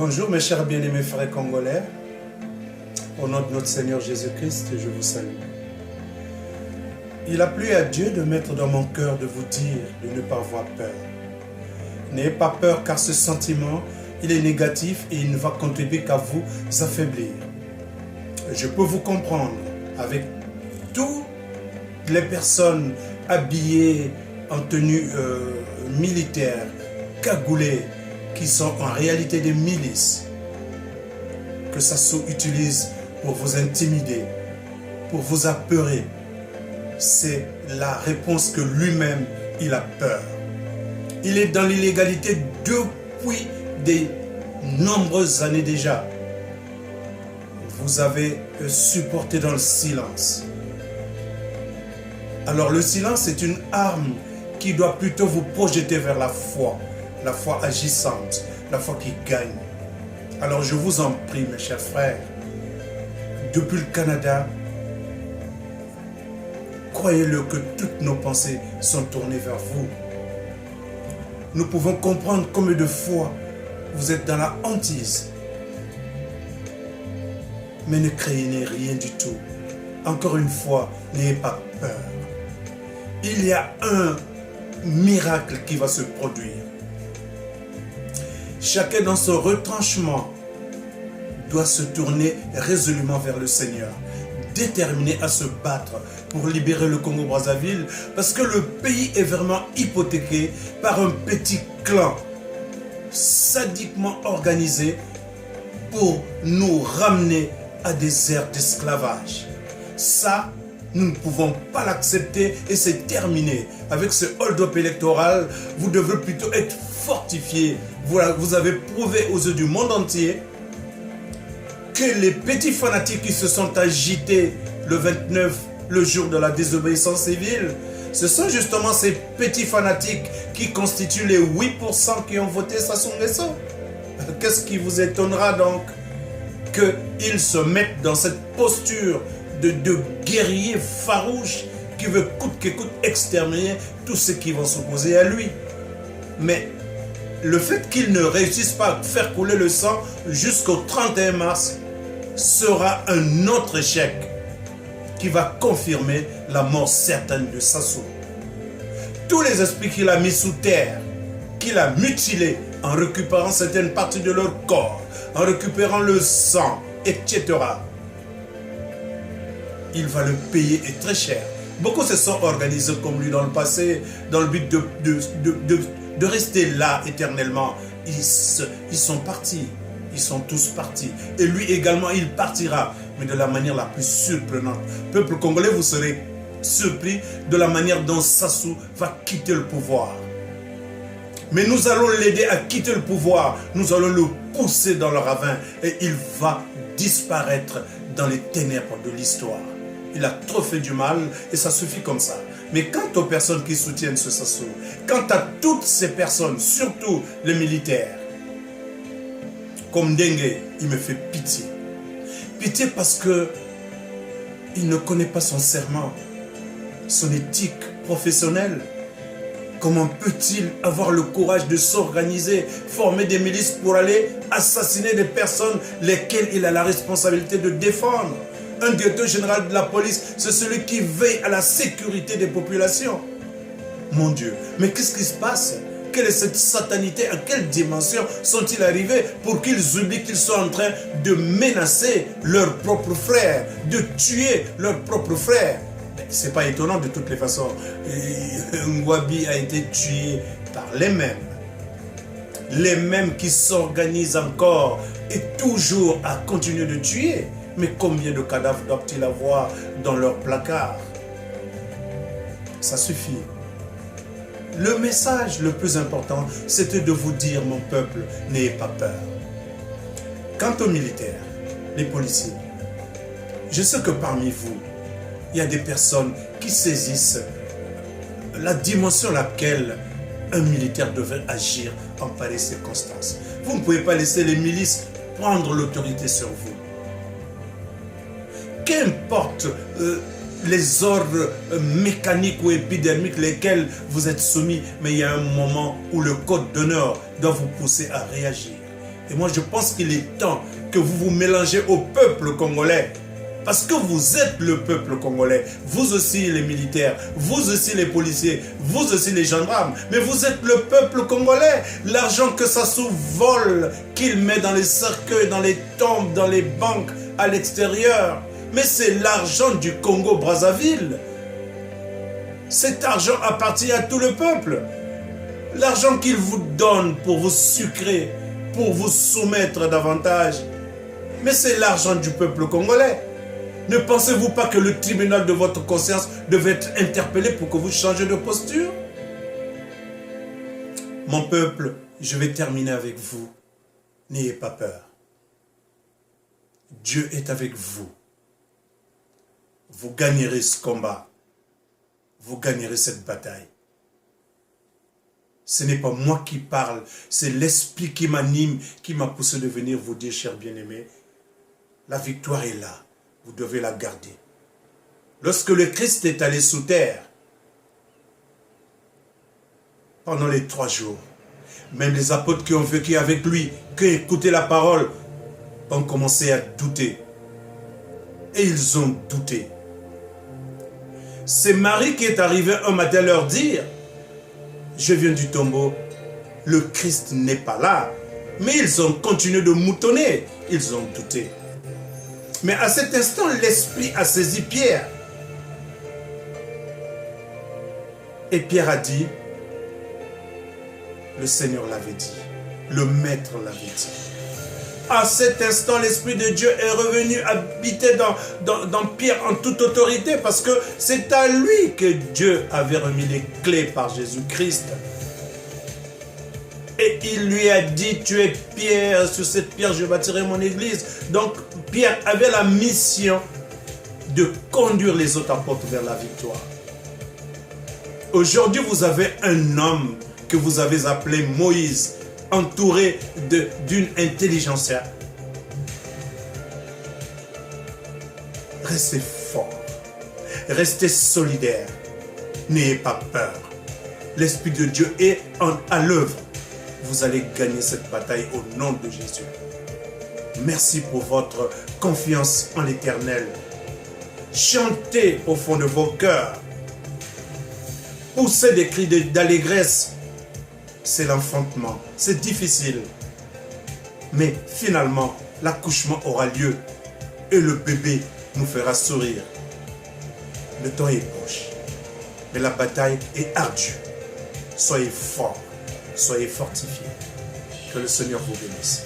Bonjour mes chers bien-aimés frères congolais, au nom de notre Seigneur Jésus-Christ, je vous salue. Il a plu à Dieu de mettre dans mon cœur de vous dire de ne pas avoir peur. N'ayez pas peur car ce sentiment, il est négatif et il ne va contribuer qu'à vous affaiblir. Je peux vous comprendre avec toutes les personnes habillées en tenue militaire, cagoulées, qui sont en réalité des milices, que Sassou utilise pour vous intimider, pour vous apeurer. C'est la réponse que lui-même, il a peur. Il est dans l'illégalité depuis de nombreuses années déjà. Vous avez supporté dans le silence. Alors le silence est une arme qui doit plutôt vous projeter vers la foi agissante, la foi qui gagne. Alors je vous en prie, mes chers frères, depuis le Canada, croyez-le que toutes nos pensées sont tournées vers vous. Nous pouvons comprendre combien de fois vous êtes dans la hantise. Mais ne craignez rien du tout. Encore une fois, n'ayez pas peur. Il y a un miracle qui va se produire. Chacun dans son retranchement doit se tourner résolument vers le Seigneur, déterminé à se battre pour libérer le Congo-Brazzaville, parce que le pays est vraiment hypothéqué par un petit clan sadiquement organisé pour nous ramener à des ères d'esclavage. Ça, nous ne pouvons pas l'accepter et c'est terminé. Avec ce hold-up électoral, vous devez plutôt être fortifié. Vous avez prouvé aux yeux du monde entier que les petits fanatiques qui se sont agités le 29, le jour de la désobéissance civile, ce sont justement ces petits fanatiques qui constituent les 8% qui ont voté Sassou Nguesso. Qu'est-ce qui vous étonnera donc qu'ils se mettent dans cette posture de guerriers farouches qui veut coûte que coûte exterminer tous ceux qui vont s'opposer à lui. Mais le fait qu'ils ne réussissent pas à faire couler le sang jusqu'au 31 mars sera un autre échec qui va confirmer la mort certaine de Sassou. Tous les esprits qu'il a mis sous terre, qu'il a mutilés en récupérant certaines parties de leur corps, en récupérant le sang, etc., il va le payer et très cher. Beaucoup se sont organisés comme lui dans le passé, dans le but de rester là éternellement. Ils sont partis. Ils sont tous partis. Et lui également, il partira. Mais de la manière la plus surprenante. Peuple congolais, vous serez surpris de la manière dont Sassou va quitter le pouvoir. Mais nous allons l'aider à quitter le pouvoir. Nous allons le pousser dans le ravin. Et il va disparaître dans les ténèbres de l'histoire. Il a trop fait du mal et ça suffit comme ça. Mais quant aux personnes qui soutiennent ce Sassou, quant à toutes ces personnes, surtout les militaires, comme Dengue, il me fait pitié. Pitié parce que il ne connaît pas son serment, son éthique professionnelle. Comment peut-il avoir le courage de s'organiser, former des milices pour aller assassiner des personnes lesquelles il a la responsabilité de défendre? Un directeur général de la police, c'est celui qui veille à la sécurité des populations. Mon Dieu, mais qu'est-ce qui se passe? Quelle est cette satanité? À quelle dimension sont-ils arrivés pour qu'ils oublient qu'ils sont en train de menacer leurs propres frères, de tuer leurs propres frères? Ce n'est pas étonnant de toutes les façons. Ngouabi a été tué par les mêmes qui s'organisent encore et toujours à continuer de tuer. Mais combien de cadavres doivent-ils avoir dans leur placard? Ça suffit. Le message le plus important, c'était de vous dire, mon peuple, n'ayez pas peur. Quant aux militaires, les policiers, je sais que parmi vous, il y a des personnes qui saisissent la dimension à laquelle un militaire devrait agir en pareille circonstance. Vous ne pouvez pas laisser les milices prendre l'autorité sur vous. Qu'importe les ordres mécaniques ou épidermiques lesquels vous êtes soumis, mais il y a un moment où le code d'honneur doit vous pousser à réagir. Et moi, je pense qu'il est temps que vous vous mélangez au peuple congolais. Parce que vous êtes le peuple congolais. Vous aussi les militaires, vous aussi les policiers, vous aussi les gendarmes. Mais vous êtes le peuple congolais. L'argent que Sassou vole, qu'il met dans les cercueils, dans les tombes, dans les banques, à l'extérieur. Mais c'est l'argent du Congo-Brazzaville. Cet argent appartient à tout le peuple. L'argent qu'il vous donne pour vous sucrer, pour vous soumettre davantage. Mais c'est l'argent du peuple congolais. Ne pensez-vous pas que le tribunal de votre conscience devait être interpellé pour que vous changez de posture? Mon peuple, je vais terminer avec vous. N'ayez pas peur. Dieu est avec vous. Vous gagnerez ce combat. Vous gagnerez cette bataille. Ce n'est pas moi qui parle, c'est l'esprit qui m'anime, qui m'a poussé de venir vous dire, chers bien-aimés, la victoire est là. Vous devez la garder. Lorsque le Christ est allé sous terre, pendant les 3 jours, même les apôtres qui ont vécu avec lui, qui ont écouté la parole, ont commencé à douter. Et ils ont douté. C'est Marie qui est arrivée un matin leur dire, je viens du tombeau, le Christ n'est pas là. Mais ils ont continué de moutonner, ils ont douté. Mais à cet instant, l'Esprit a saisi Pierre. Et Pierre a dit, le Seigneur l'avait dit, le Maître l'avait dit. À cet instant, l'Esprit de Dieu est revenu habiter dans Pierre en toute autorité parce que c'est à lui que Dieu avait remis les clés par Jésus-Christ. Et il lui a dit, tu es Pierre, sur cette pierre je bâtirai mon église. Donc Pierre avait la mission de conduire les autres apôtres vers la victoire. Aujourd'hui, vous avez un homme que vous avez appelé Moïse, entouré d'une intelligentsia. Restez fort, restez solidaire, n'ayez pas peur. L'Esprit de Dieu est à l'œuvre. Vous allez gagner cette bataille au nom de Jésus. Merci pour votre confiance en l'Éternel. Chantez au fond de vos cœurs. Poussez des cris d'allégresse. C'est l'enfantement. C'est difficile. Mais finalement, l'accouchement aura lieu. Et le bébé nous fera sourire. Le temps est proche. Mais la bataille est ardue. Soyez forts. Soyez fortifiés. Que le Seigneur vous bénisse.